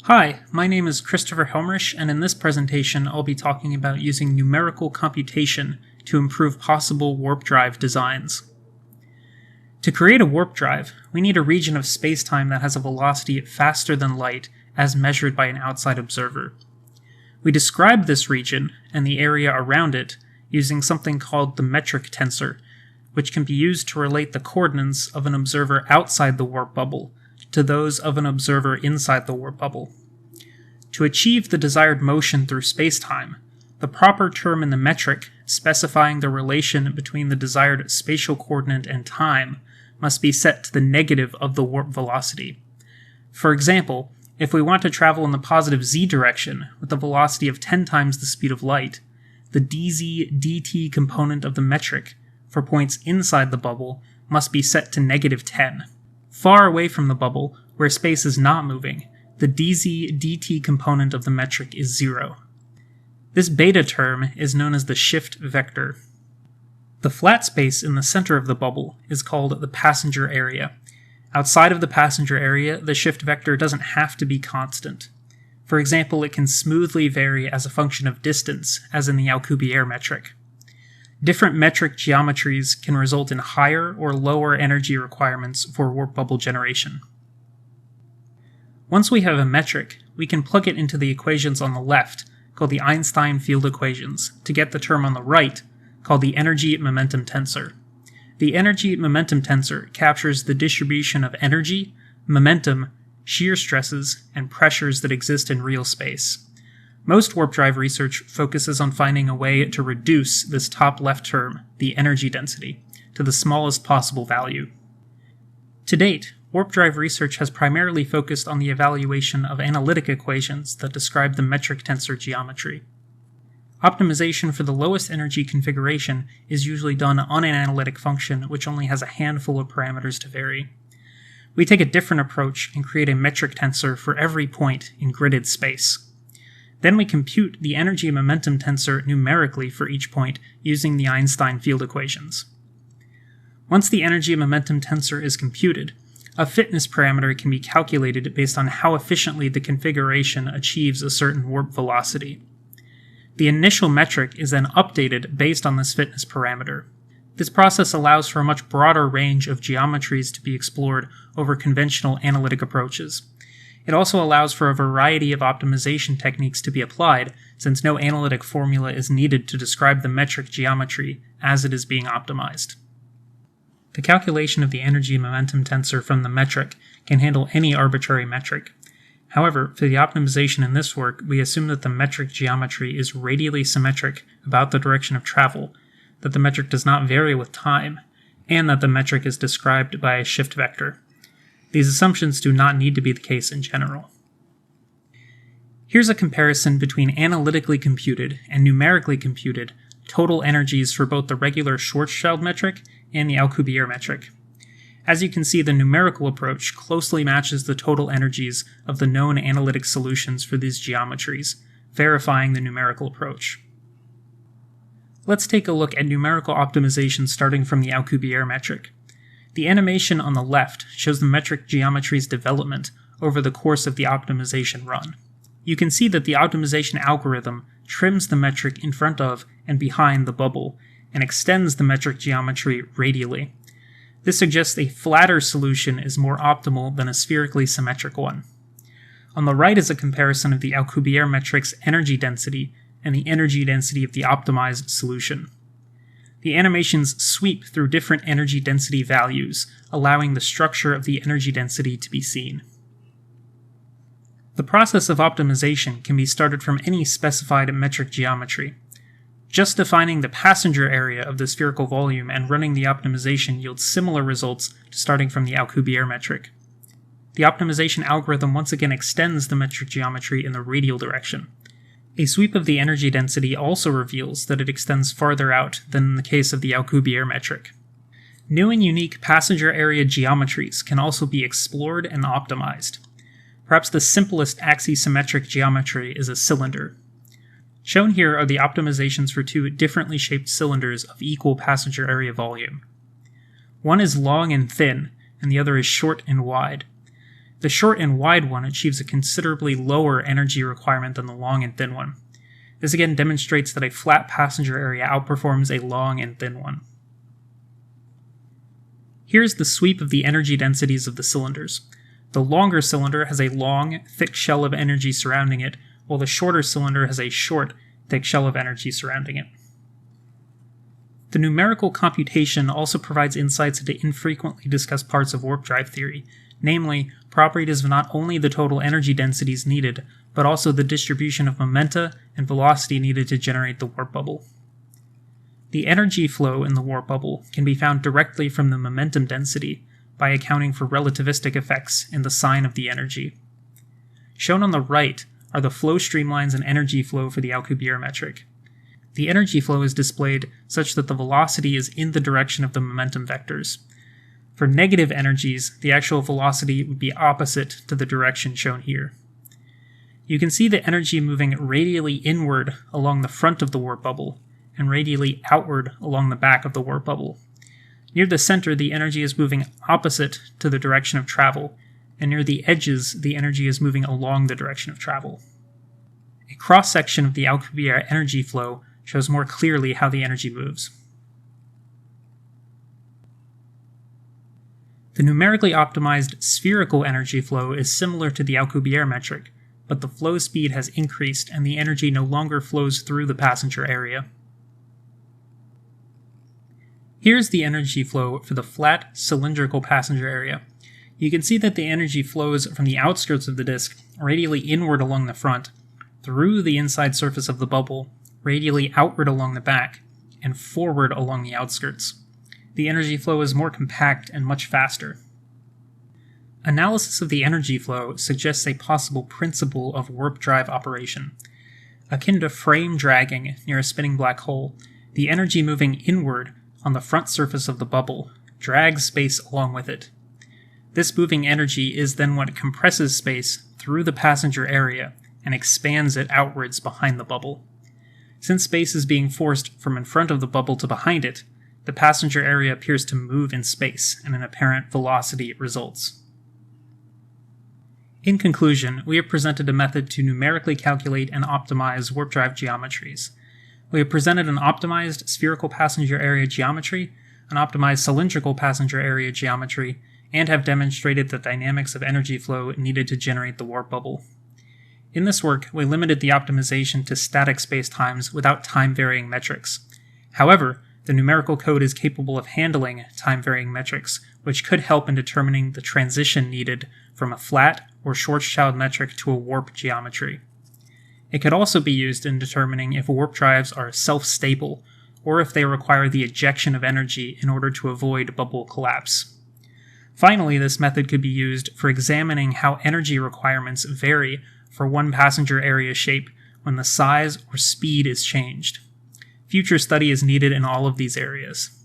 Hi, my name is Christopher Helmerich, and in this presentation I'll be talking about using numerical computation to improve possible warp drive designs. To create a warp drive, we need a region of spacetime that has a velocity faster than light as measured by an outside observer. We describe this region and the area around it using something called the metric tensor, which can be used to relate the coordinates of an observer outside the warp bubble to those of an observer inside the warp bubble. To achieve the desired motion through spacetime, the proper term in the metric specifying the relation between the desired spatial coordinate and time must be set to the negative of the warp velocity. For example, if we want to travel in the positive z direction with a velocity of 10 times the speed of light, the dz dt component of the metric for points inside the bubble must be set to negative 10. Far away from the bubble, where space is not moving, the dz dt component of the metric is 0. This beta term is known as the shift vector. The flat space in the center of the bubble is called the passenger area. Outside of the passenger area, the shift vector doesn't have to be constant. For example, it can smoothly vary as a function of distance, as in the Alcubierre metric. Different metric geometries can result in higher or lower energy requirements for warp bubble generation. Once we have a metric, we can plug it into the equations on the left, called the Einstein field equations, to get the term on the right, called the energy-momentum tensor. The energy-momentum tensor captures the distribution of energy, momentum, shear stresses, and pressures that exist in real space. Most warp drive research focuses on finding a way to reduce this top left term, the energy density, to the smallest possible value. To date, warp drive research has primarily focused on the evaluation of analytic equations that describe the metric tensor geometry. Optimization for the lowest energy configuration is usually done on an analytic function which only has a handful of parameters to vary. We take a different approach and create a metric tensor for every point in gridded space. Then we compute the energy momentum tensor numerically for each point using the Einstein field equations. Once the energy momentum tensor is computed, a fitness parameter can be calculated based on how efficiently the configuration achieves a certain warp velocity. The initial metric is then updated based on this fitness parameter. This process allows for a much broader range of geometries to be explored over conventional analytic approaches. It also allows for a variety of optimization techniques to be applied, since no analytic formula is needed to describe the metric geometry as it is being optimized. The calculation of the energy momentum tensor from the metric can handle any arbitrary metric. However, for the optimization in this work, we assume that the metric geometry is radially symmetric about the direction of travel, that the metric does not vary with time, and that the metric is described by a shift vector. These assumptions do not need to be the case in general. Here's a comparison between analytically computed and numerically computed total energies for both the regular Schwarzschild metric and the Alcubierre metric. As you can see, the numerical approach closely matches the total energies of the known analytic solutions for these geometries, verifying the numerical approach. Let's take a look at numerical optimization starting from the Alcubierre metric. The animation on the left shows the metric geometry's development over the course of the optimization run. You can see that the optimization algorithm trims the metric in front of and behind the bubble, and extends the metric geometry radially. This suggests a flatter solution is more optimal than a spherically symmetric one. On the right is a comparison of the Alcubierre metric's energy density and the energy density of the optimized solution. The animations sweep through different energy density values, allowing the structure of the energy density to be seen. The process of optimization can be started from any specified metric geometry. Just defining the passenger area of the spherical volume and running the optimization yields similar results to starting from the Alcubierre metric. The optimization algorithm once again extends the metric geometry in the radial direction. A sweep of the energy density also reveals that it extends farther out than in the case of the Alcubierre metric. New and unique passenger area geometries can also be explored and optimized. Perhaps the simplest axisymmetric geometry is a cylinder. Shown here are the optimizations for two differently shaped cylinders of equal passenger area volume. One is long and thin, and the other is short and wide. The short and wide one achieves a considerably lower energy requirement than the long and thin one. This again demonstrates that a flat passenger area outperforms a long and thin one. Here's the sweep of the energy densities of the cylinders. The longer cylinder has a long, thick shell of energy surrounding it, while the shorter cylinder has a short, thick shell of energy surrounding it. The numerical computation also provides insights into infrequently discussed parts of warp drive theory, namely, properties of not only the total energy densities needed, but also the distribution of momenta and velocity needed to generate the warp bubble. The energy flow in the warp bubble can be found directly from the momentum density by accounting for relativistic effects in the sign of the energy. Shown on the right are the flow streamlines and energy flow for the Alcubierre metric. The energy flow is displayed such that the velocity is in the direction of the momentum vectors. For negative energies, the actual velocity would be opposite to the direction shown here. You can see the energy moving radially inward along the front of the warp bubble, and radially outward along the back of the warp bubble. Near the center, the energy is moving opposite to the direction of travel, and near the edges, the energy is moving along the direction of travel. A cross-section of the Alcubierre energy flow shows more clearly how the energy moves. The numerically optimized spherical energy flow is similar to the Alcubierre metric, but the flow speed has increased and the energy no longer flows through the passenger area. Here's the energy flow for the flat, cylindrical passenger area. You can see that the energy flows from the outskirts of the disk, radially inward along the front, through the inside surface of the bubble, radially outward along the back, and forward along the outskirts. The energy flow is more compact and much faster. Analysis of the energy flow suggests a possible principle of warp drive operation. Akin to frame dragging near a spinning black hole, the energy moving inward on the front surface of the bubble drags space along with it. This moving energy is then what compresses space through the passenger area and expands it outwards behind the bubble. Since space is being forced from in front of the bubble to behind it, the passenger area appears to move in space and an apparent velocity results. In conclusion, we have presented a method to numerically calculate and optimize warp drive geometries. We have presented an optimized spherical passenger area geometry, an optimized cylindrical passenger area geometry, and have demonstrated the dynamics of energy flow needed to generate the warp bubble. In this work, we limited the optimization to static spacetimes without time-varying metrics. However, the numerical code is capable of handling time-varying metrics, which could help in determining the transition needed from a flat or Schwarzschild metric to a warp geometry. It could also be used in determining if warp drives are self-stable, or if they require the ejection of energy in order to avoid bubble collapse. Finally, this method could be used for examining how energy requirements vary for one passenger area shape when the size or speed is changed. Future study is needed in all of these areas.